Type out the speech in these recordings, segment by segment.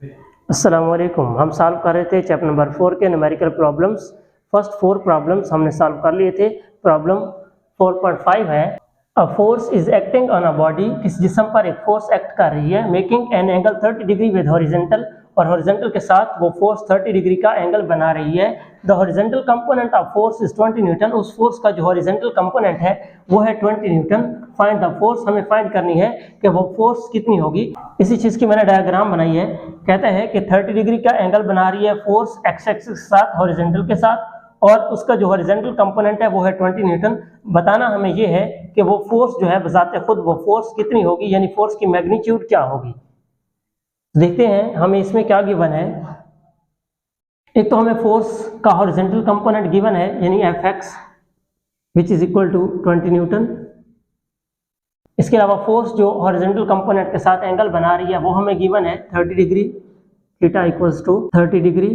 अस्सलामुअलैकुम। हम सॉल्व कर रहे थे चैप्टर नंबर 4 के न्यूमेरिकल प्रॉब्लम्स। फर्स्ट 4 प्रॉब्लम्स हमने सॉल्व कर लिए थे। प्रॉब्लम 4.5 है, a force is acting on a body, किस जिस्म पर एक फोर्स एक्ट कर रही है, making an angle 30 degree with horizontal, और हॉरिजॉन्टल के साथ वो फोर्स 30 डिग्री का एंगल बना रही है। The horizontal component of force is 20 Newton, उस फोर्स का जो हॉरिजॉन्टल कंपोनेंट है वो है 20 न्यूटन। फाइंड द फोर्स, हमें फाइंड करनी है कि वो फोर्स कितनी होगी। इसी चीज की मैंने डायग्राम बनाई है। कहता है कि 30 डिग्री का एंगल बना रही है फोर्स एक्स एक्सिस के साथ, हॉरिजॉन्टल के साथ, और उसका जो हॉरिजॉन्टल कंपोनेंट है वो है 20 न्यूटन। बताना हमें ये है कि वो फोर्स जो है बजाते खुद वो फोर्स कितनी होगी, यानी फोर्स की मैग्नीट्यूड क्या होगी। देखते हैं हमें इसमें क्या गिवन है। एक तो हमें फोर्स का हॉरिजॉन्टल कंपोनेंट गिवन है, यानी F x which is equal to 20 newton. इसके अलावा फोर्स जो हॉरिजॉन्टल कंपोनेंट के साथ एंगल बना रही है वो हमें गिवन है 30 degree, theta equals to 30 degree,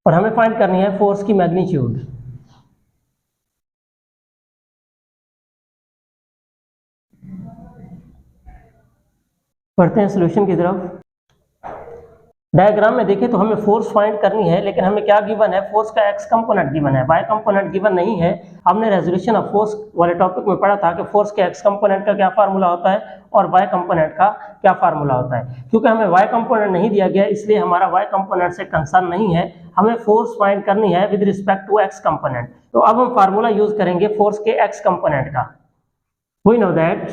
और हमें फाइंड करनी है फोर्स की मैग्नीट्यूड। पढ़ते हैं सॉल्यूशन की तरफ। डायग्राम में देखें तो हमें फोर्स फाइंड करनी है, लेकिन हमें क्या गिवन है, फोर्स का एक्स कंपोनेंट गिवन है, वाई कंपोनेंट गिवन नहीं है। हमने रेजोल्यूशन ऑफ फोर्स वाले टॉपिक में पढ़ा था कि फोर्स के एक्स कंपोनेंट का क्या फार्मूला होता है और वाई कंपोनेंट का क्या फार्मूला होता है। क्योंकि हमें वाई कंपोनेंट नहीं दिया गया, इसलिए हमारा वाई कंपोनेंट से कंसर्न नहीं है। हमें फोर्स फाइंड करनी है with respect to x component. तो अब हम फार्मूला यूज करेंगे फोर्स के एक्स कंपोनेंट का। We know that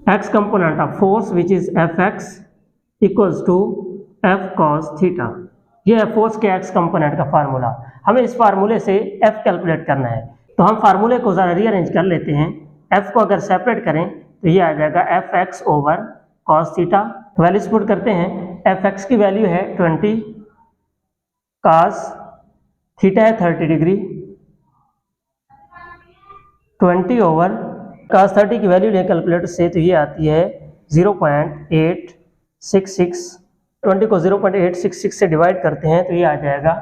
x component of force which is fx equals to f cos theta। ये है फोर्स के x कंपोनेंट का फार्मूला। हमें इस फार्मूले से f कैलकुलेट करना है, तो हम फार्मूले को ज़रा रीअरेंज कर लेते हैं। f को अगर सेपरेट करें तो ये आ जाएगा fx over cos theta. Values put करते हैं। fx की वैल्यू है 20, cos थीटा है 30 डिग्री, 20 ओवर cos 30 की वैल्यू लें कैलकुलेटर से तो ये आती है 0.866। 20 को 0.866 से डिवाइड करते हैं तो ये आ जाएगा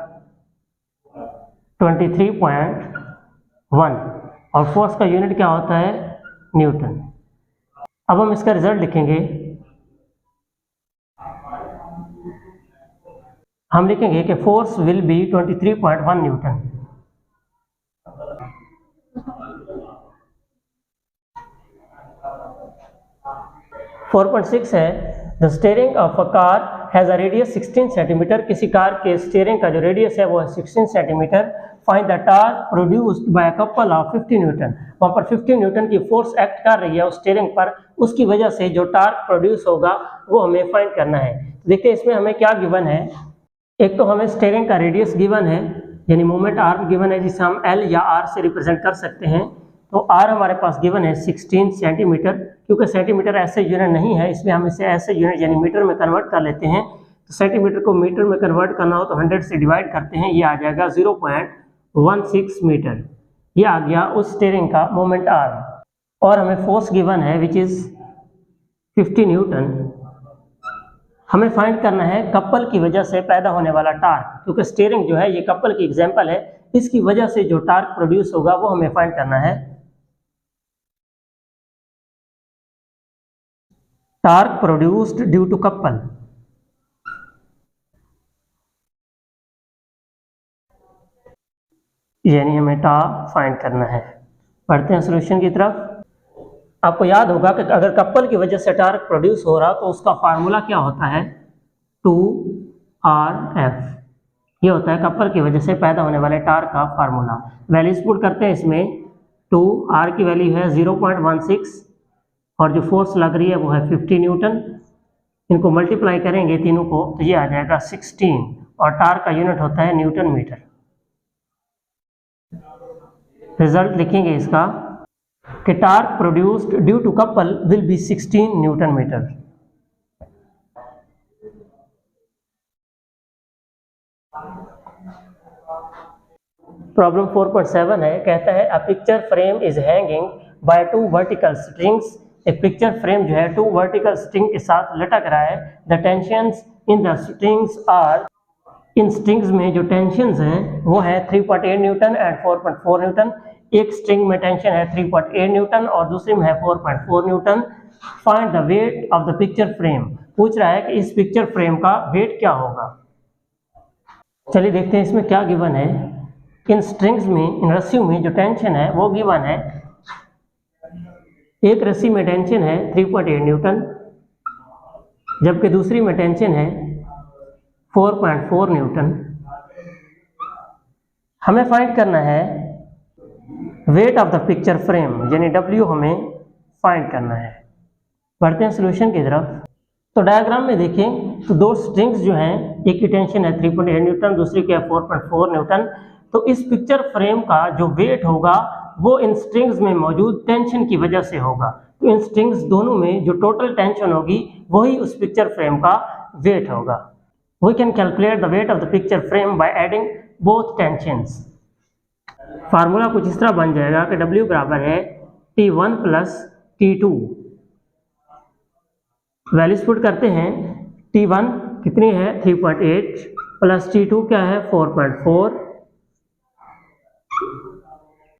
23.1, और फोर्स का यूनिट क्या होता है, न्यूटन। अब हम इसका रिजल्ट लिखेंगे। हम लिखेंगे कि force will be 23.1 Newton. Four 4.6 है, the steering of a car has a radius 16 centimetre. किसी कार के स्टीयरिंग का जो रेडियस है वो है 16 centimetre. Find the torque produced by a couple of 50 Newton. वहाँ पर 50 न्यूटन की फोर्स एक्ट कर रही है उस स्टीयरिंग पर, उसकी वजह से जो टॉर्क प्रोड्यूस होगा वो हमें फाइंड करना है। देखिए इसमें हमें क्या गिवन है। एक तो हमें स्टीयरिंग का रेडियस गिवन है, यानी मोमेंट आर्म गिवन है, जिसे हम एल या आर से रिप्रेजेंट कर सकते हैं। तो आर हमारे पास गिवन है 16 सेंटीमीटर। क्योंकि सेंटीमीटर ऐसे यूनिट नहीं है, इसलिए हम इसे ऐसे यूनिट यानी मीटर में कन्वर्ट कर लेते हैं। तो सेंटीमीटर को मीटर में कन्वर्ट करना हो तो 100 से डिवाइड करते हैं, ये आ जाएगा 0.16 मीटर। ये आ गया उस स्टीयरिंग का मोमेंट आर्म। और हमें फोर्स गिवन है विच इज 50 न्यूटन। हमें फाइंड करना है कपल की वजह से पैदा होने वाला टार्क, क्योंकि स्टीयरिंग जो है ये कपल की एग्जाम्पल है, इसकी वजह से जो टार्क प्रोड्यूस होगा वो हमें फाइंड करना है। Torque produced due to couple, यानी हमें टा फाइंड करना है। पढ़ते हैं सॉल्यूशन की तरफ। आपको याद होगा कि अगर कपल की वजह से टार्क प्रोड्यूस हो रहा तो उसका फार्मूला क्या होता है, 2RF। ये होता है कपल की वजह से पैदा होने वाले टार्क का फार्मूला। वैल्यूज पुट करते हैं इसमें। 2R की वैल्यू है 0.16, और जो फोर्स लग रही है वो है 50 न्यूटन। इनको मल्टीप्लाई करेंगे तीनों को तो ये आ जाएगा 16, और टार्क का यूनिट होता है न्यूटन मीटर। रिजल्ट लिखेंगे इसका कि torque produced due to couple will be 16 newton metre. Problem 4.7 है, कहता है a picture frame is hanging by 2 vertical strings. एक पिक्चर फ्रेम जो है 2 वर्टिकल स्ट्रिंग के साथ लटक रहा है। The tensions in the strings are, इन स्ट्रिंग्स में जो टेंशंस हैं वो है 3.8 न्यूटन एंड 4.4 न्यूटन। एक स्ट्रिंग में टेंशन है 3.8 न्यूटन और दूसरी में है 4.4 newton. Find the weight of the picture frame. पूछ रहा है कि इस पिक्चर फ्रेम का वेट क्या होगा। चलिए देखते हैं इसमें क्या गिवन है। इन स्ट्रिंग्स में, इन रस्सियों में जो टेंशन है वो गिवन है। एक रस्सी में टेंशन है 3.8 न्यूटन, जबकि दूसरी में टेंशन है 4.4 न्यूटन। हमें फाइंड करना है wait of the picture frame, यानी W हमें फाइंड करना है। बढ़ते हैं सॉल्यूशन की तरफ। तो डायग्राम में देखें तो दो स्ट्रिंग्स जो हैं, एक की टेंशन है 3.8 न्यूटन, दूसरी की है 4.4 न्यूटन। तो इस पिक्चर फ्रेम का जो वेट होगा वो इन स्ट्रिंग्स में मौजूद टेंशन की वजह से होगा। तो इन स्ट्रिंग्स दोनों में जो टोटल टेंशन होगी वही उस पिक्चर फ्रेम का वेट होगा। We can calculate the weight of the picture frame by adding both tensions. Formula कुछ इस तरह बन जाएगा कि W बराबर है T1 plus T2। Values put करते हैं। T1 कितनी है 3.8 प्लस T2 क्या है 4.4।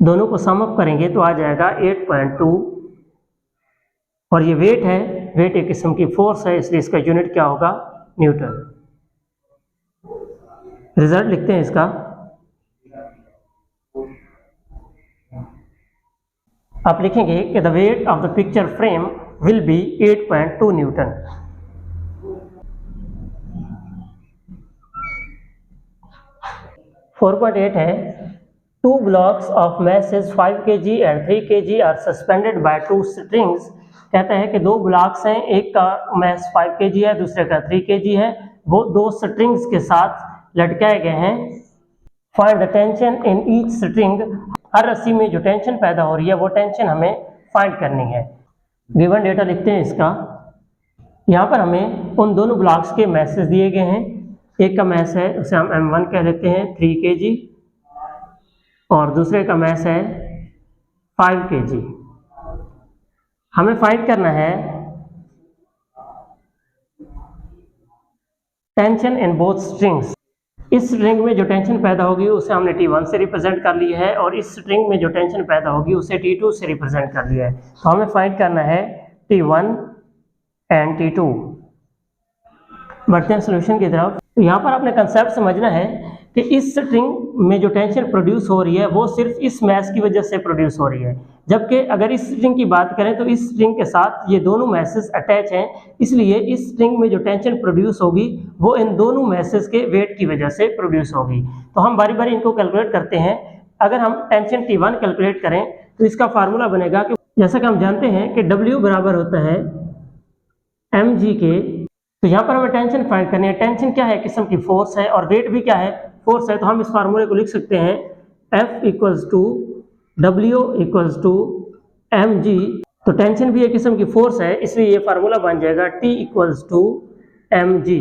दोनों को सम अप करेंगे तो आ जाएगा 8.2। और ये वेट है, वेट एक किस्म की फोर्स है, इसलिए इसका यूनिट क्या होगा न्यूटन। रिजल्ट लिखते हैं इसका। आप लिखेंगे कि the weight of the picture frame will be 8.2 Newton. (4.8) है। Two blocks of masses 5 kg and 3 kg are suspended by two strings। कहता है कि दो ब्लॉक्स हैं, एक का मैस 5 kg है, दूसरे का 3 kg है, वो दो स्ट्रिंग्स के साथ लटकाए गए हैं। Find the tension in each string। हर रस्सी में जो टेंशन पैदा हो रही है वो टेंशन हमें फाइंड करनी है। गिवन डेटा लिखते हैं इसका। यहाँ पर हमें उन दोनों ब्लॉक्स के मैसेज दिए गए हैं। एक का मैस है उसे हम M1 कह लेते हैं 3 kg, और दूसरे का मैस है 5 kg। हमें फाइंड करना है टेंशन इन बोथ स्ट्रिंग्स। इस स्ट्रिंग में जो टेंशन पैदा होगी उसे हमने T1 से रिप्रेजेंट कर लिया है, और इस स्ट्रिंग में जो टेंशन पैदा होगी उसे T2 से रिप्रेजेंट कर लिया है। तो हमें फाइंड करना है T1 एंड T2। बढ़ते हैं सॉल्यूशन की तरफ। तो यहाँ पर आपने कंसेप्ट समझना है कि इस स्ट्रिंग में जो टेंशन प्रोड्यूस हो रही है वो सिर्फ इस मैस की वजह से प्रोड्यूस हो रही है, जबकि अगर इस स्ट्रिंग की बात करें तो इस स्ट्रिंग के साथ ये दोनों मैसेज अटैच हैं, इसलिए इस स्ट्रिंग में जो टेंशन प्रोड्यूस होगी वो इन दोनों मैसेज के वेट की वजह से प्रोड्यूस होगी। तो हम बारी बारी इनको कैलकुलेट करते हैं। अगर हम टेंशन T1 कैलकुलेट करें तो इसका फार्मूला बनेगा कि जैसा कि हम जानते हैं कि W बराबर होता है mg के। तो यहाँ पर हमें टेंशन फाइंड करनी है। टेंशन क्या है, किस्म की फोर्स है, और वेट भी क्या है, फोर्स है। तो हम इस फार्मूले को लिख सकते हैं F equals to W equals to mg। तो टेंशन भी एक किस्म की फोर्स है, इसलिए ये फार्मूला बन जाएगा T इक्वल्स टू mg।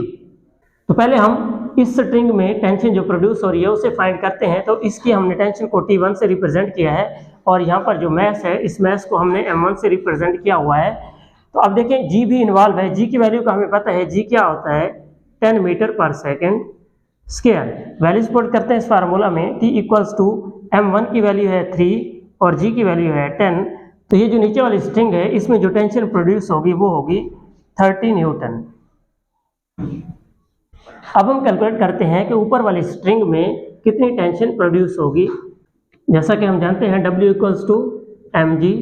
तो पहले हम इस स्ट्रिंग में टेंशन जो प्रोड्यूस हो रही है उसे फाइंड करते हैं। तो इसकी हमने टेंशन को T1 से रिप्रेजेंट किया है, और यहाँ पर जो मैस है इस मैस को हमने M1 से रिप्रेजेंट किया हुआ है। तो अब देखें G भी इन्वॉल्व है। G की वैल्यू का हमें पता है, G क्या होता है 10 मीटर पर सेकेंड स्क्वायर। वैल्यूज पुट करते हैं इस फार्मूला में। T इक्वल्स टू M1 की वैल्यू है 3 और G की वैल्यू है 10। तो ये जो नीचे वाली स्ट्रिंग है इसमें जो टेंशन प्रोड्यूस होगी वो होगी 30 न्यूटन। अब हम कैलकुलेट करते हैं कि ऊपर वाली स्ट्रिंग में कितनी टेंशन प्रोड्यूस होगी। जैसा कि हम जानते हैं W इक्वल्स टू mg,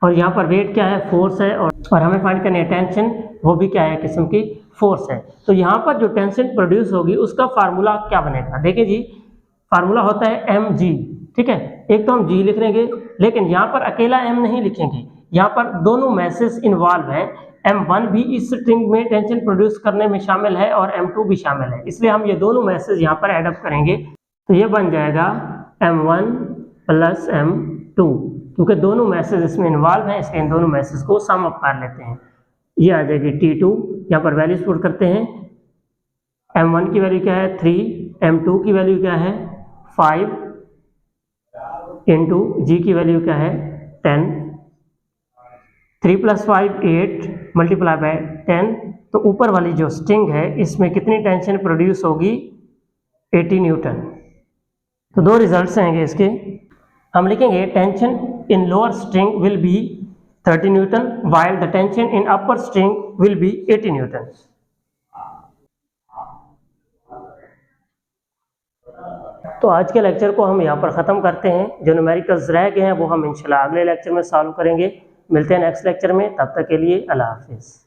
और यहाँ पर वेट क्या है, फोर्स है, और हमें फाइंड करनी है टेंशन, वो भी क्या है, किस्म की फोर्स है। तो यहाँ पर जो टेंशन प्रोड्यूस होगी उसका फार्मूला क्या बनेगा। देखिए जी, फार्मूला होता है mg, ठीक है। एक तो हम g लिख लेंगे, लेकिन यहाँ पर अकेला m नहीं लिखेंगे, यहाँ पर दोनों मैसेज इन्वॉल्व है। M1 भी इस स्ट्रिंग में टेंशन प्रोड्यूस करने में शामिल है और M2 भी शामिल है, इसलिए हम ये दोनों मैसेज यहाँ पर एडअप करेंगे। तो ये बन जाएगा M1 प्लस M2, क्योंकि दोनों मैसेज इसमें इन्वॉल्व हैं, इसलिए इन दोनों मैसेज को सम अप कर लेते हैं। ये आ जाएगी T2। यहाँ पर वैल्यूज पुट करते हैं। M1 की वैल्यू क्या है 3, M2 की वैल्यू क्या है 5, इंटू G की वैल्यू क्या है 10। 3 + 5 8 मल्टीप्लाई बाय 10। तो ऊपर वाली जो स्ट्रिंग है इसमें कितनी टेंशन प्रोड्यूस होगी 80 न्यूटन। तो दो रिजल्ट्स आएंगे इसके। हम लिखेंगे tension in lower string will be 30 Newton while the tension in upper string will be 80 Newton. तो आज के लेक्चर को हम यहाँ पर ख़त्म करते हैं। जो न्यूमेरिकल्स रह गए हैं वो हम इंशाल्लाह अगले लेक्चर में सॉल्व करेंगे। मिलते हैं नेक्स्ट लेक्चर में, तब तक के लिए अल्लाह हाफिज़।